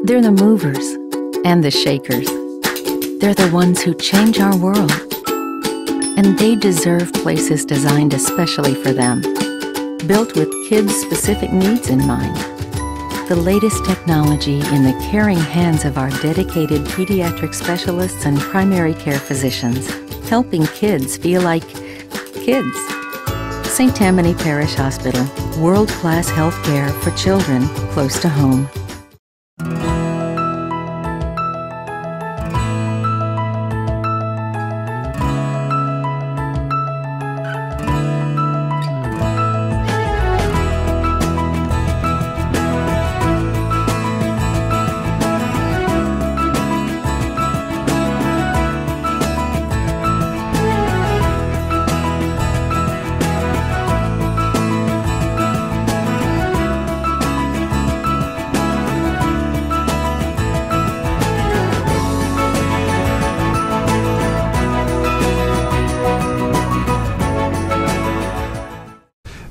They're the movers and the shakers. They're the ones who change our world. And they deserve places designed especially for them, built with kids' specific needs in mind. The latest technology in the caring hands of our dedicated pediatric specialists and primary care physicians, helping kids feel like kids. St. Tammany Parish Hospital, world-class health care for children close to home.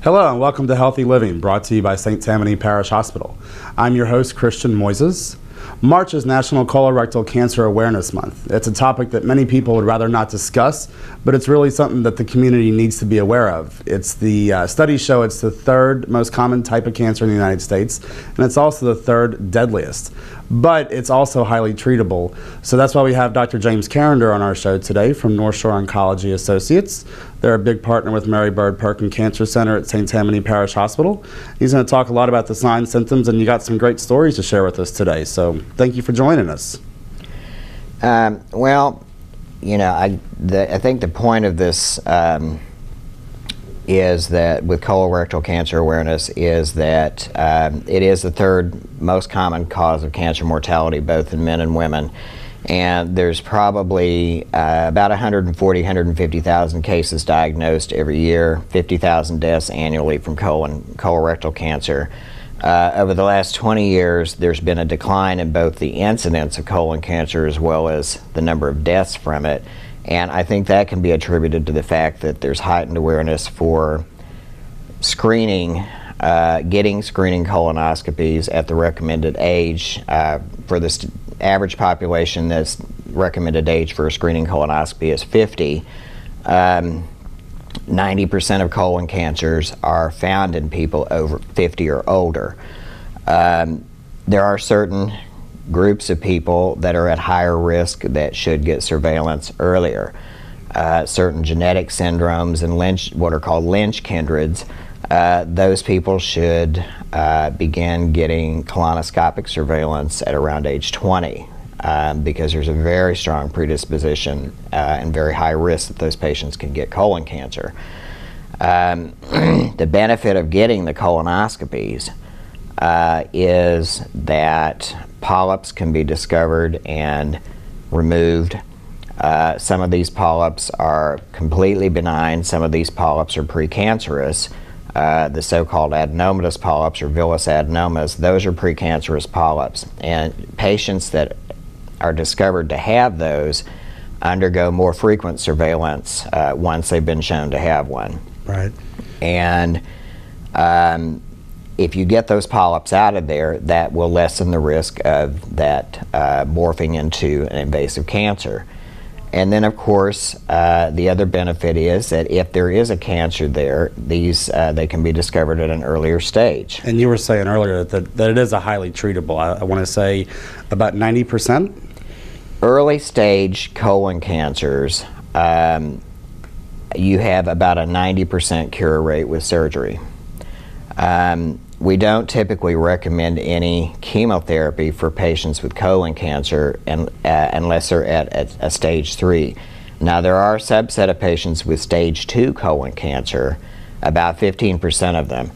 Hello and welcome to Healthy Living, brought to you by St. Tammany Parish Hospital. I'm your host, Christian Moises. March is National Colorectal Cancer Awareness Month. It's a topic that many people would rather not discuss, but it's really something that the community needs to be aware of. It's the studies show it's the third most common type of cancer in the United States, and it's also the third deadliest. But it's also highly treatable. So that's why we have Dr. James Carinder on our show today from Northlake Oncology Associates. They're a big partner with Mary Bird Perkins Cancer Center at St. Tammany Parish Hospital. He's going to talk a lot about the signs, symptoms, and you got some great stories to share with us today. So thank you for joining us. Well, you know, I think the point of this is that with colorectal cancer awareness is that it is the third most common cause of cancer mortality, both in men and women. And there's probably about 150,000 cases diagnosed every year, 50,000 deaths annually from colorectal cancer. Over the last 20 years, there's been a decline in both the incidence of colon cancer as well as the number of deaths from it. And I think that can be attributed to the fact that there's heightened awareness for screening, getting screening colonoscopies at the recommended age. For the average population, that's recommended age for a screening colonoscopy is 50. 90% of colon cancers are found in people over 50 or older. There are certain groups of people that are at higher risk that should get surveillance earlier. Certain genetic syndromes and what are called Lynch kindreds, those people should begin getting colonoscopic surveillance at around age 20 because there's a very strong predisposition and very high risk that those patients can get colon cancer. The benefit of getting the colonoscopies is that polyps can be discovered and removed. Some of these polyps are completely benign. Some of these polyps are precancerous. The so-called adenomatous polyps or villus adenomas, those are precancerous polyps. And patients that are discovered to have those undergo more frequent surveillance once they've been shown to have one. Right. And if you get those polyps out of there, that will lessen the risk of that morphing into an invasive cancer. And then, of course, the other benefit is that if there is a cancer there, they can be discovered at an earlier stage. And you were saying earlier that it is a highly treatable. I want to say about 90%? Early stage colon cancers, you have about a 90% cure rate with surgery. We don't typically recommend any chemotherapy for patients with colon cancer unless they're at a stage 3. Now, there are a subset of patients with stage 2 colon cancer, about 15% of them,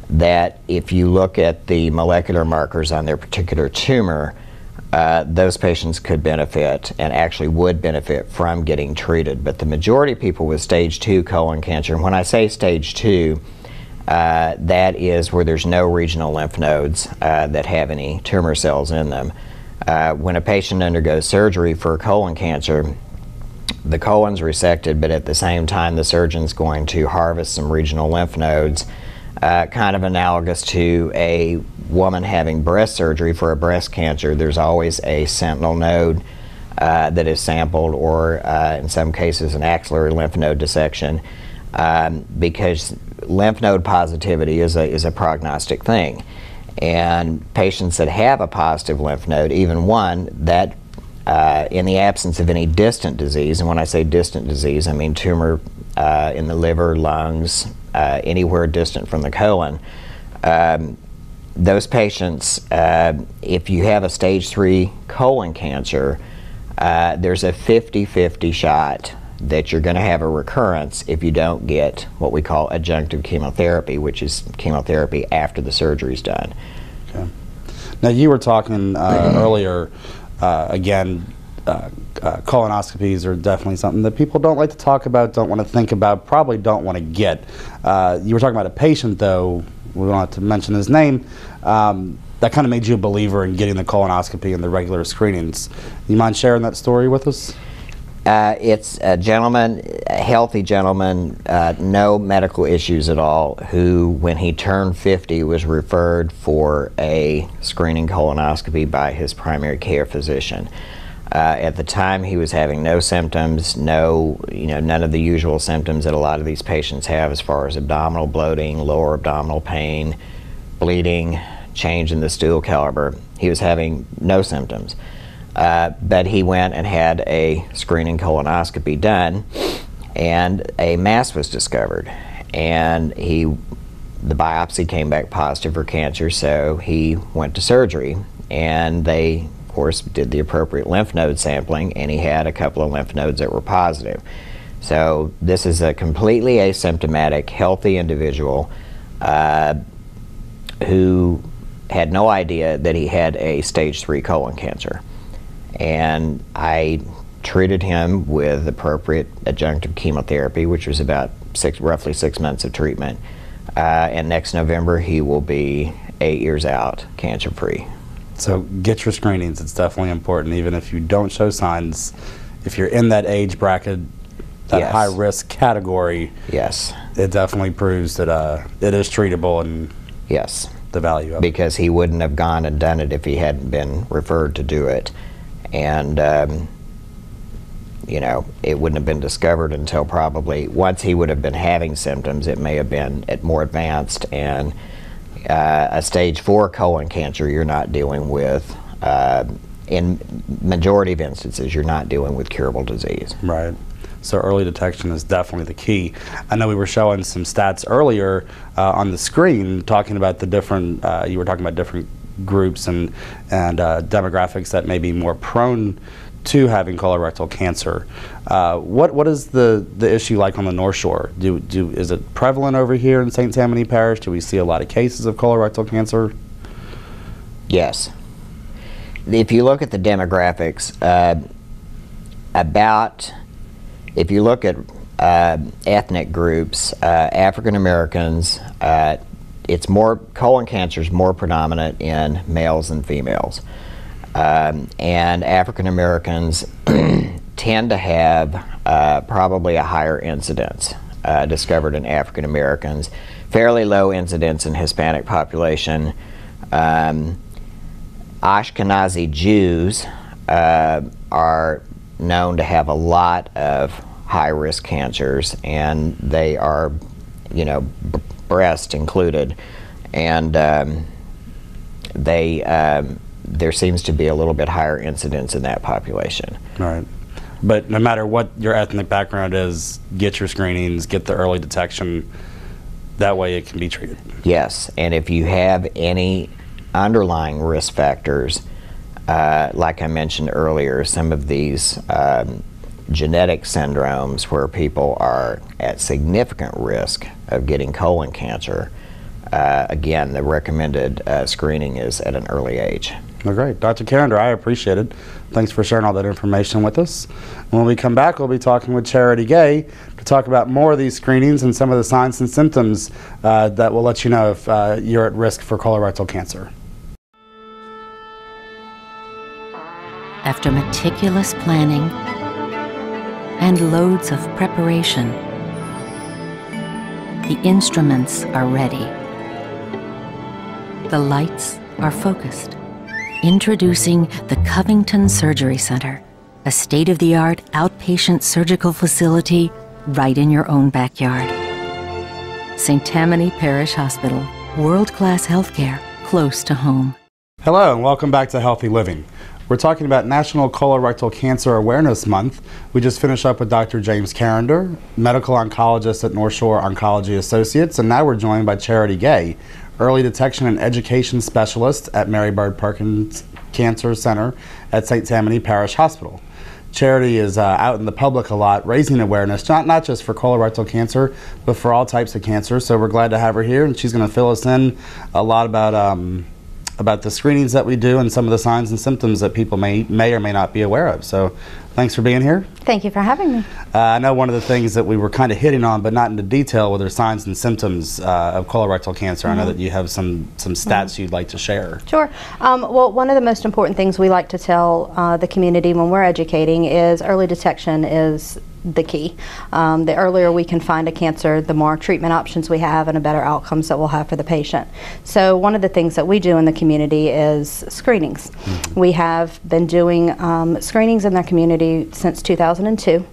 that if you look at the molecular markers on their particular tumor, those patients could benefit and actually would benefit from getting treated. But the majority of people with stage 2 colon cancer, and when I say stage 2, that is where there's no regional lymph nodes that have any tumor cells in them. When a patient undergoes surgery for colon cancer, the colon's resected, but at the same time the surgeon's going to harvest some regional lymph nodes, kind of analogous to a woman having breast surgery for a breast cancer, there's always a sentinel node that is sampled, or in some cases an axillary lymph node dissection, because lymph node positivity is a prognostic thing. And patients that have a positive lymph node, even one, that in the absence of any distant disease, and when I say distant disease, I mean tumor in the liver, lungs, anywhere distant from the colon, those patients, if you have a stage 3 colon cancer, there's a 50-50 shot that you're going to have a recurrence if you don't get what we call adjunctive chemotherapy, which is chemotherapy after the surgery's done. Okay. Now, you were talking earlier, again, colonoscopies are definitely something that people don't like to talk about, don't want to think about, probably don't want to get. You were talking about a patient, though, we don't have to mention his name, that kind of made you a believer in getting the colonoscopy and the regular screenings. You mind sharing that story with us? It's a gentleman, a healthy gentleman, no medical issues at all, who, when he turned 50, was referred for a screening colonoscopy by his primary care physician. At the time, he was having no symptoms, none of the usual symptoms that a lot of these patients have, as far as abdominal bloating, lower abdominal pain, bleeding, change in the stool caliber. He was having no symptoms. But he went and had a screening colonoscopy done, and a mass was discovered. And the biopsy came back positive for cancer, so he went to surgery. And they, of course, did the appropriate lymph node sampling, and he had a couple of lymph nodes that were positive. So this is a completely asymptomatic, healthy individual who had no idea that he had a stage 3 colon cancer. And I treated him with appropriate adjunctive chemotherapy, which was about roughly 6 months of treatment. And next November, he will be 8 years out, cancer-free. So get your screenings. It's definitely important, even if you don't show signs. If you're in that age bracket, that Yes. high-risk category, Yes. it definitely proves that it is treatable and Yes. the value of it. Because he wouldn't have gone and done it if he hadn't been referred to do it. And, it wouldn't have been discovered until probably, once he would have been having symptoms, it may have been more advanced. And a stage 4 colon cancer, you're not dealing with, in majority of instances, you're not dealing with curable disease. Right. So early detection is definitely the key. I know we were showing some stats earlier on the screen, talking about the different, you were talking about different groups and demographics that may be more prone to having colorectal cancer. What is the issue like on the North Shore? Is it prevalent over here in St. Tammany Parish? Do we see a lot of cases of colorectal cancer? Yes. If you look at the demographics, if you look at ethnic groups, African Americans, colon cancer is more predominant in males than females. And African Americans tend to have probably a higher incidence discovered in African Americans, fairly low incidence in Hispanic population. Ashkenazi Jews are known to have a lot of high-risk cancers, and they are, breast included, and there seems to be a little bit higher incidence in that population. Right. But no matter what your ethnic background is, get your screenings, get the early detection. That way it can be treated. Yes, and if you have any underlying risk factors, like I mentioned earlier, some of these genetic syndromes where people are at significant risk of getting colon cancer, again, the recommended screening is at an early age. Well, great. Dr. Carinder, I appreciate it. Thanks for sharing all that information with us. When we come back, we'll be talking with Charity Gay to talk about more of these screenings and some of the signs and symptoms that will let you know if you're at risk for colorectal cancer. After meticulous planning and loads of preparation, the instruments are ready. The lights are focused. Introducing the Covington Surgery Center, a state-of-the-art outpatient surgical facility right in your own backyard. St. Tammany Parish Hospital, world-class healthcare close to home. Hello and welcome back to Healthy Living. We're talking about National Colorectal Cancer Awareness Month. We just finished up with Dr. James Carinder, medical oncologist at Northlake Oncology Associates, and now we're joined by Charity Gay, early detection and education specialist at Mary Bird Perkins Cancer Center at St. Tammany Parish Hospital. Charity is out in the public a lot, raising awareness, not just for colorectal cancer, but for all types of cancer. So we're glad to have her here, and she's going to fill us in a lot about the screenings that we do and some of the signs and symptoms that people may or may not be aware of. So thanks for being here. Thank you for having me. I know one of the things that we were kind of hitting on, but not into detail, were the signs and symptoms of colorectal cancer. I know that you have some stats you'd like to share. Sure. Well, one of the most important things we like to tell the community when we're educating is early detection is the key. The earlier we can find a cancer, the more treatment options we have and the better outcomes that we'll have for the patient. So one of the things that we do in the community is screenings. We have been doing screenings in the community since 2002.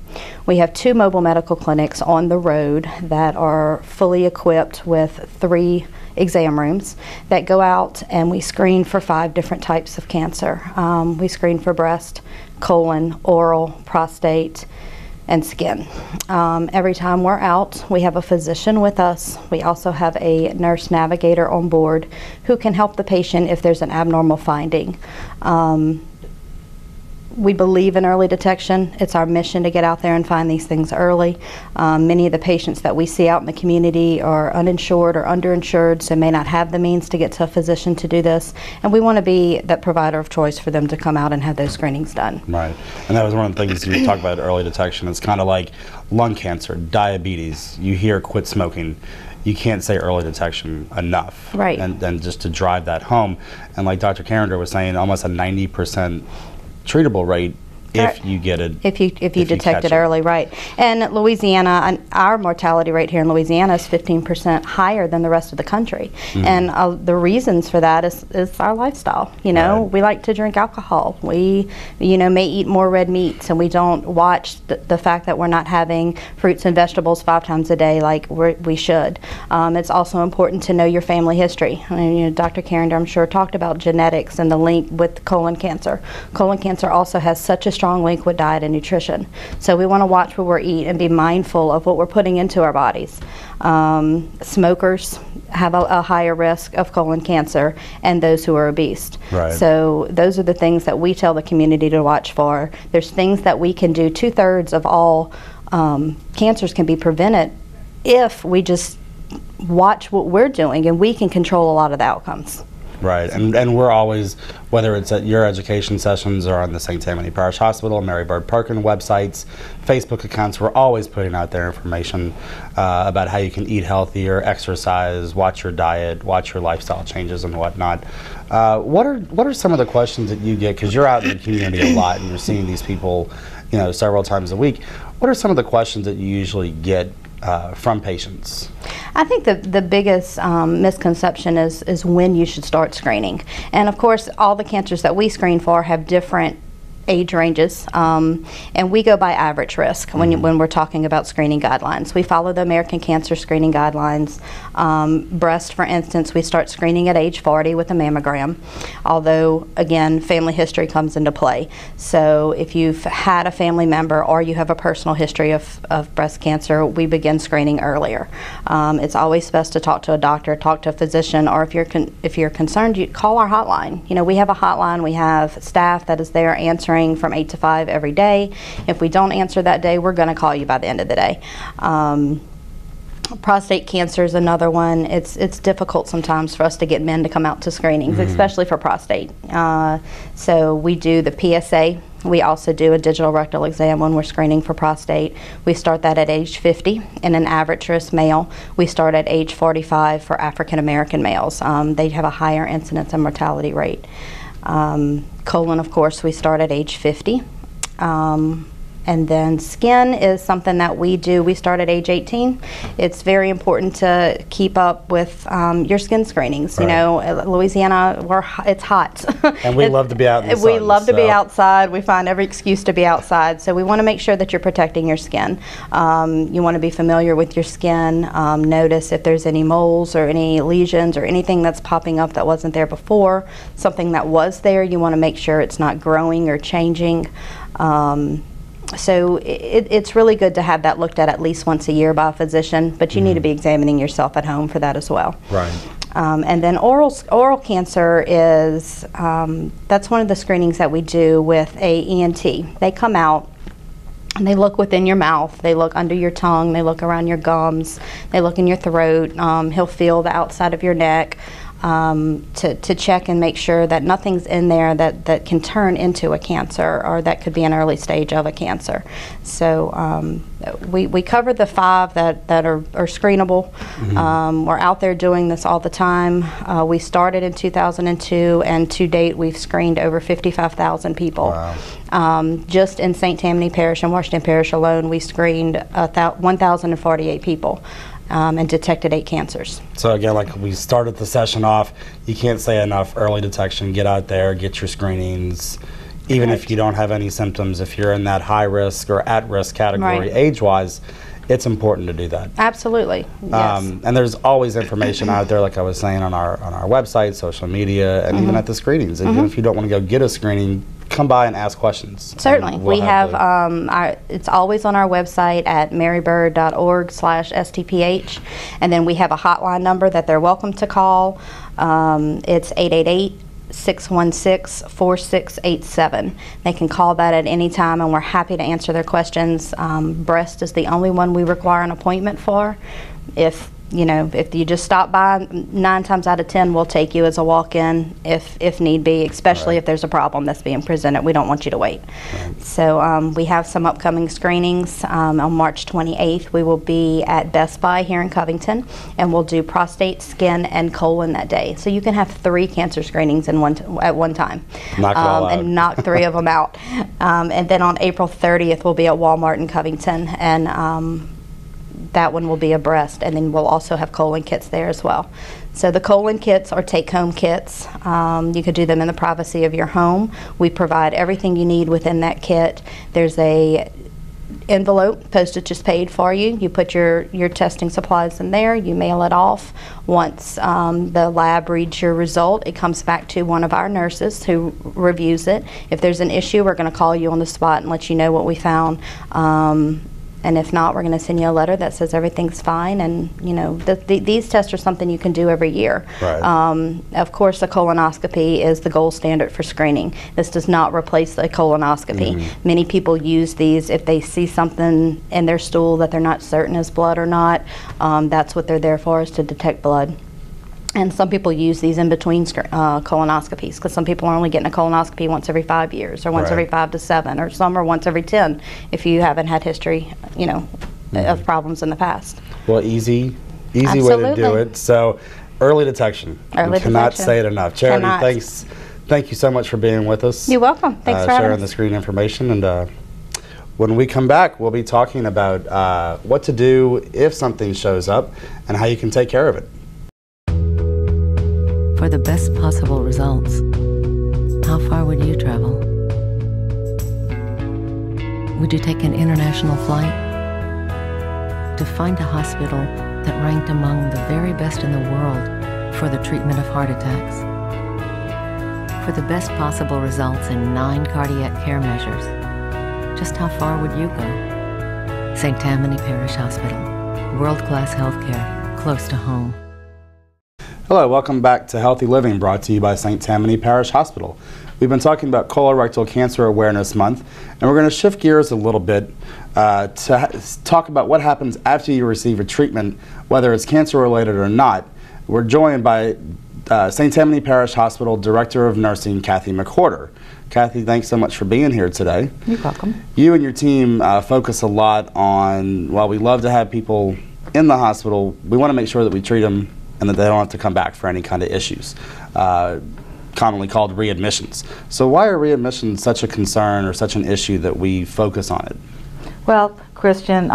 We have 2 mobile medical clinics on the road that are fully equipped with 3 exam rooms that go out, and we screen for 5 different types of cancer. We screen for breast, colon, oral, prostate, and skin. Every time we're out, we have a physician with us. We also have a nurse navigator on board who can help the patient if there's an abnormal finding. We believe in early detection. It's our mission to get out there and find these things early. Many of the patients that we see out in the community are uninsured or underinsured, so may not have the means to get to a physician to do this. And we want to be that provider of choice for them to come out and have those screenings done. Right. And that was one of the things you talk about early detection. It's kind of like lung cancer, diabetes. You hear quit smoking. You can't say early detection enough. Right. And just to drive that home. And like Dr. Carinder was saying, almost a 90% treatable rate if you get it. If you detect it early, right. And Louisiana, our mortality rate here in Louisiana is 15% higher than the rest of the country. And the reasons for that is our lifestyle. You know, we like to drink alcohol. We, may eat more red meats, and we don't watch the fact that we're not having fruits and vegetables 5 times a day like we should. It's also important to know your family history. I mean, Dr. Carinder, I'm sure, talked about genetics and the link with colon cancer. Colon cancer also has such a strong link with diet and nutrition. So we want to watch what we eat and be mindful of what we're putting into our bodies. Smokers have a higher risk of colon cancer, and those who are obese. Right. So those are the things that we tell the community to watch for. There's things that we can do. 2/3 of all cancers can be prevented if we just watch what we're doing, and we can control a lot of the outcomes. Right, and we're always, whether it's at your education sessions or on the St. Tammany Parish Hospital, Mary Bird Perkins websites, Facebook accounts, we're always putting out there information about how you can eat healthier, exercise, watch your diet, watch your lifestyle changes and whatnot. What are some of the questions that you get, because you're out in the community a lot and you're seeing these people, several times a week. What are some of the questions that you usually get from patients? I think the biggest misconception is when you should start screening. And of course, all the cancers that we screen for have different age ranges, and we go by average risk when we're talking about screening guidelines. We follow the American Cancer Screening Guidelines. Breast, for instance, we start screening at age 40 with a mammogram, although, again, family history comes into play. So if you've had a family member or you have a personal history of breast cancer, we begin screening earlier. It's always best to talk to a doctor, talk to a physician, or if you're concerned, you call our hotline. We have a hotline. We have staff that is there answering from 8 to 5 every day. If we don't answer that day, we're going to call you by the end of the day. Prostate cancer is another one. It's difficult sometimes for us to get men to come out to screenings, especially for prostate. So we do the PSA. We also do a digital rectal exam when we're screening for prostate. We start that at age 50 in an average risk male. We start at age 45 for African American males. They have a higher incidence and mortality rate. Colon, of course, we start at age 50. And then skin is something that we do. We start at age 18. It's very important to keep up with your skin screenings. Right. You know, Louisiana, it's hot. And we love to be out in the sun. We love to be outside. We find every excuse to be outside. So we want to make sure that you're protecting your skin. You want to be familiar with your skin. Notice if there's any moles or any lesions or anything that's popping up that wasn't there before. Something that was there, you want to make sure it's not growing or changing. So it's really good to have that looked at least once a year by a physician, but you need to be examining yourself at home for that as well. Right. And then oral cancer is, that's one of the screenings that we do with a ENT. They come out and they look within your mouth, they look under your tongue, they look around your gums, they look in your throat, he'll feel the outside of your neck. To check and make sure that nothing's in there that can turn into a cancer or that could be an early stage of a cancer. So we cover the 5 that are screenable. We're out there doing this all the time. We started in 2002, and to date we've screened over 55,000 people. Wow. Just in St. Tammany Parish and Washington Parish alone, we screened 1,048 people. And detected 8 cancers. So again, like we started the session off, you can't say enough early detection. Get out there, get your screenings. Even if you don't have any symptoms, if you're in that high risk or at risk category age-wise, it's important to do that. Absolutely. Yes. And there's always information out there, like I was saying, on our website, social media, and even at the screenings. Even if you don't want to go get a screening, come by and ask questions. Certainly. We have, it's always on our website at marybird.org/STPH, and then we have a hotline number that they're welcome to call. It's 888-616-4687. They can call that at any time, and we're happy to answer their questions. Breast is the only one we require an appointment for. If you just stop by, 9 times out of 10 we'll take you as a walk-in if need be, especially if there's a problem that's being presented. We don't want you to wait. So we have some upcoming screenings. On March 28th we will be at Best Buy here in Covington, and we'll do prostate, skin, and colon that day. So you can have 3 cancer screenings at one time. Knock it all out. And knock 3 of them out. And then on April 30th we'll be at Walmart in Covington, and that one will be a breast, and then we'll also have colon kits there as well. So the colon kits are take-home kits. You could do them in the privacy of your home. We provide everything you need within that kit. There's a envelope, postage is paid for you. You put your testing supplies in there, you mail it off. Once the lab reads your result, it comes back to one of our nurses who reviews it. If there's an issue, we're going to call you on the spot and let you know what we found. And if not, we're going to send you a letter that says everything's fine. And these tests are something you can do every year. Right. Of course, a colonoscopy is the gold standard for screening. This does not replace a colonoscopy. Many people use these if they see something in their stool that they're not certain is blood or not. That's what they're there for, is to detect blood. And some people use these in between colonoscopies, because some people are only getting a colonoscopy once every 5 years, or once every 5 to 7, or some are once every 10 if you haven't had history, of problems in the past. Well, easy way to do it. So early detection. We cannot say it enough. Charity, thank you so much for being with us. You're welcome. Thanks for sharing the screen information. And when we come back, we'll be talking about what to do if something shows up and how you can take care of it. For the best possible results, how far would you travel? Would you take an international flight to find a hospital that ranked among the very best in the world for the treatment of heart attacks? For the best possible results in 9 cardiac care measures, just how far would you go? St. Tammany Parish Hospital, world-class healthcare, close to home. Hello, welcome back to Healthy Living, brought to you by St. Tammany Parish Hospital. We've been talking about Colorectal Cancer Awareness Month, and we're going to shift gears a little bit to talk about what happens after you receive a treatment, whether it's cancer-related or not. We're joined by St. Tammany Parish Hospital Director of Nursing, Kathy McWhorter. Kathy, thanks so much for being here today. You're welcome. You and your team focus a lot on, while we love to have people in the hospital, we want to make sure that we treat them and that they don't have to come back for any kind of issues. commonly called readmissions. So why are readmissions such a concern or such an issue that we focus on it? Well, Christian,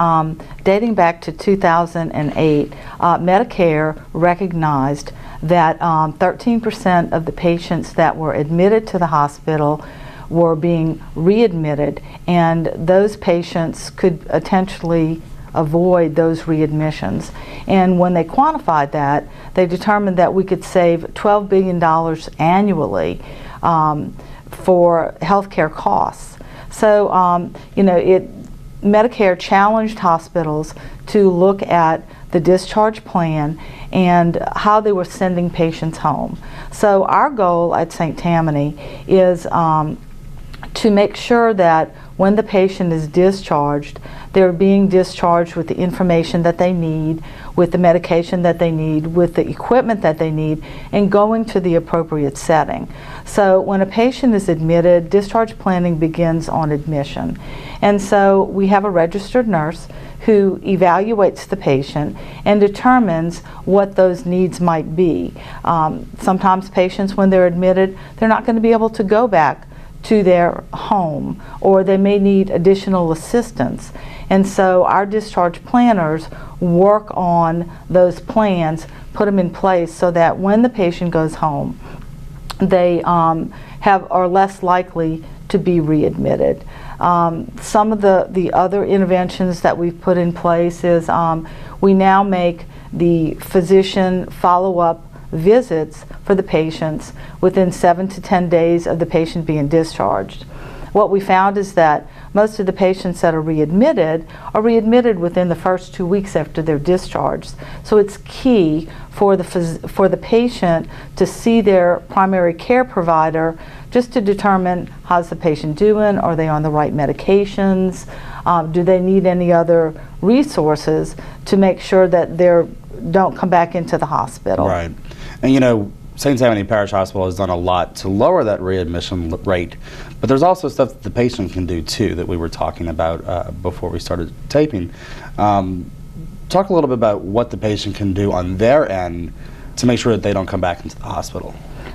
dating back to 2008, Medicare recognized that 13% of the patients that were admitted to the hospital were being readmitted, and those patients could potentially avoid those readmissions. And when they quantified that, they determined that we could save $12 billion annually for healthcare costs. So, you know, Medicare challenged hospitals to look at the discharge plan and how they were sending patients home. So our goal at St. Tammany is to make sure that when the patient is discharged, they're being discharged with the information that they need, with the medication that they need, with the equipment that they need, and going to the appropriate setting. So when a patient is admitted, discharge planning begins on admission. And so we have a registered nurse who evaluates the patient and determines what those needs might be. Sometimes patients, when they're admitted, they're not going to be able to go back to their home, or they may need additional assistance. And so our discharge planners work on those plans, put them in place so that when the patient goes home, they are less likely to be readmitted. Some of the other interventions that we've put in place is we now make the physician follow-up visits for the patients within 7 to 10 days of the patient being discharged. What we found is that most of the patients that are readmitted within the first 2 weeks after they're discharged. So it's key for the patient to see their primary care provider just to determine how's the patient doing, are they on the right medications, do they need any other resources to make sure that they don't come back into the hospital. Right. And you know, St. Tammany Parish Hospital has done a lot to lower that readmission rate, but there's also stuff that the patient can do too that we were talking about before we started taping. Talk a little bit about what the patient can do on their end to make sure that they don't come back into the hospital.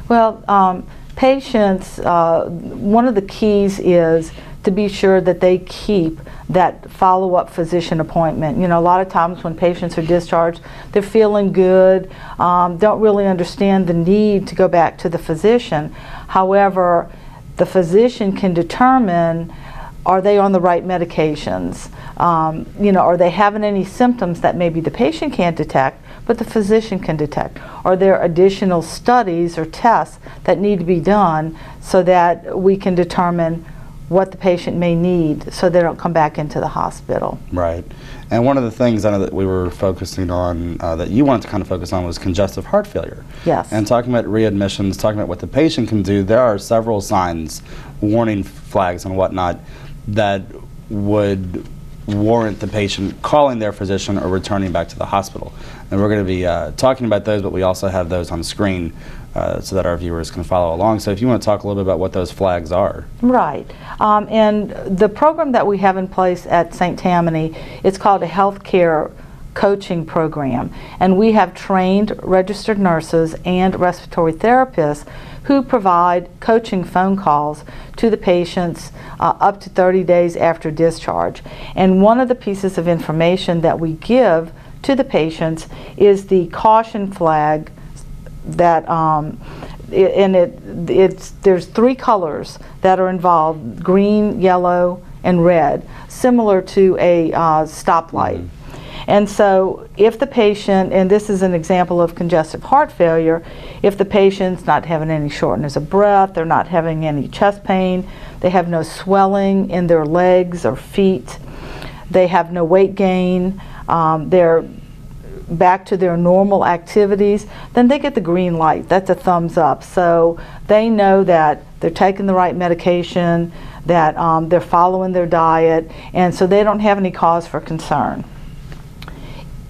Well, patients, one of the keys is to be sure that they keep that follow-up physician appointment. You know, a lot of times when patients are discharged, they're feeling good, don't really understand the need to go back to the physician. However, the physician can determine, are they on the right medications? You know, are they having any symptoms that maybe the patient can't detect, but the physician can detect? Are there additional studies or tests that need to be done so that we can determine what the patient may need so they don't come back into the hospital? Right. And one of the things I know that we were focusing on, that you wanted to kind of focus on, was congestive heart failure. Yes. And talking about readmissions, talking about what the patient can do, there are several signs, warning flags and whatnot, that would warrant the patient calling their physician or returning back to the hospital. And we're going to be talking about those, but we also have those on screen so that our viewers can follow along. So if you want to talk a little bit about what those flags are. Right. And the program that we have in place at St. Tammany, it's called a healthcare coaching program. And we have trained registered nurses and respiratory therapists who provide coaching phone calls to the patients up to 30 days after discharge. And one of the pieces of information that we give to the patients is the caution flag that there's 3 colors that are involved: green, yellow, and red, similar to a stoplight. Mm-hmm. And so if the patient, and this is an example of congestive heart failure, if the patient's not having any shortness of breath, they're not having any chest pain, they have no swelling in their legs or feet, they have no weight gain, they're back to their normal activities, then they get the green light. That's a thumbs up. So they know that they're taking the right medication, that they're following their diet, and so they don't have any cause for concern.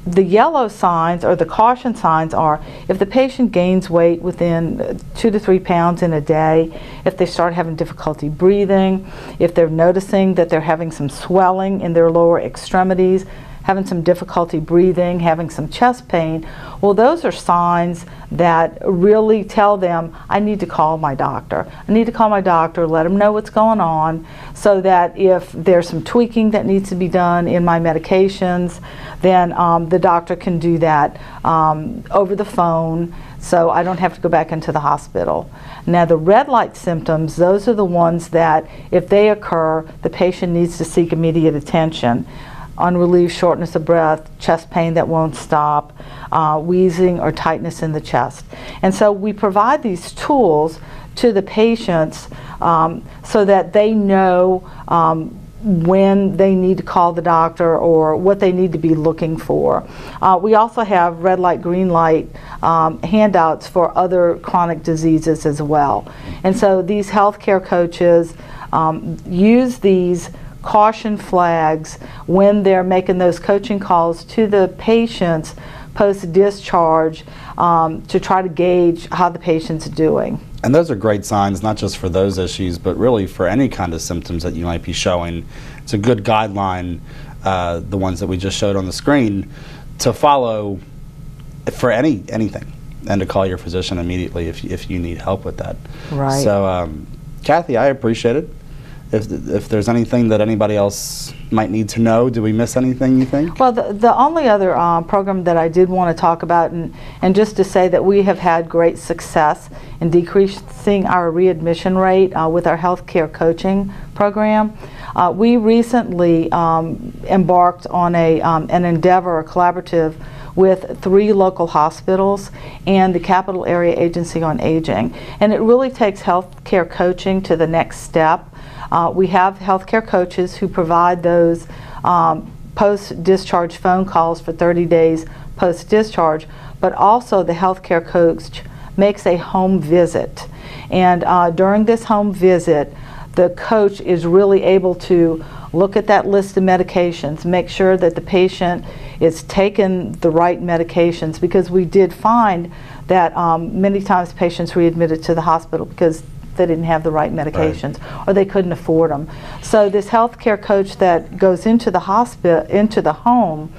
The yellow signs, or the caution signs, are if the patient gains weight within 2 to 3 pounds in a day, if they start having difficulty breathing, if they're noticing that they're having some swelling in their lower extremities, having some difficulty breathing, having some chest pain, well, those are signs that really tell them, I need to call my doctor. I need to call my doctor, let them know what's going on, so that if there's some tweaking that needs to be done in my medications, then the doctor can do that over the phone, so I don't have to go back into the hospital. Now, the red light symptoms, those are the ones that if they occur, the patient needs to seek immediate attention. Unrelieved shortness of breath, chest pain that won't stop, wheezing or tightness in the chest. And so we provide these tools to the patients so that they know when they need to call the doctor or what they need to be looking for. We also have red light, green light handouts for other chronic diseases as well. And so these healthcare coaches use these caution flags when they're making those coaching calls to the patients post-discharge to try to gauge how the patient's doing. And those are great signs, not just for those issues, but really for any kind of symptoms that you might be showing. It's a good guideline, the ones that we just showed on the screen, to follow for anything, and to call your physician immediately if you need help with that. Right. So, Kathy, I appreciate it. If there's anything that anybody else might need to know, do we miss anything, you think? Well, the only other program that I did want to talk about, and just to say that we have had great success in decreasing our readmission rate with our healthcare coaching program. We recently embarked on an endeavor, a collaborative, with 3 local hospitals and the Capital Area Agency on Aging. And it really takes healthcare coaching to the next step. We have healthcare coaches who provide those post-discharge phone calls for 30 days post-discharge, but also the healthcare coach makes a home visit. And during this home visit, the coach is really able to look at that list of medications, make sure that the patient is taking the right medications, because we did find that many times patients readmitted to the hospital because they didn't have the right medications, or they couldn't afford them. So this healthcare coach that goes into the hospital, into the home,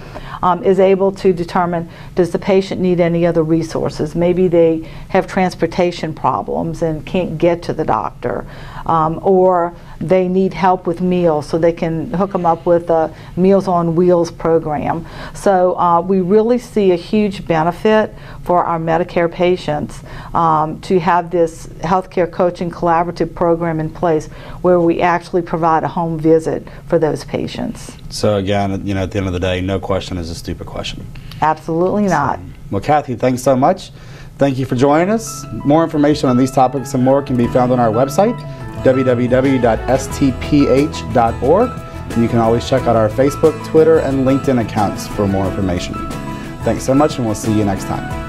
is able to determine, does the patient need any other resources? Maybe they have transportation problems and can't get to the doctor, or they need help with meals, so they can hook them up with a Meals on Wheels program. So we really see a huge benefit for our Medicare patients to have this healthcare coaching collaborative program in place where we actually provide a home visit for those patients. So again, you know, at the end of the day, no question is a stupid question. Absolutely not. Well, Kathy, thanks so much. Thank you for joining us. More information on these topics and more can be found on our website, www.stph.org. And you can always check out our Facebook, Twitter, and LinkedIn accounts for more information. Thanks so much, and we'll see you next time.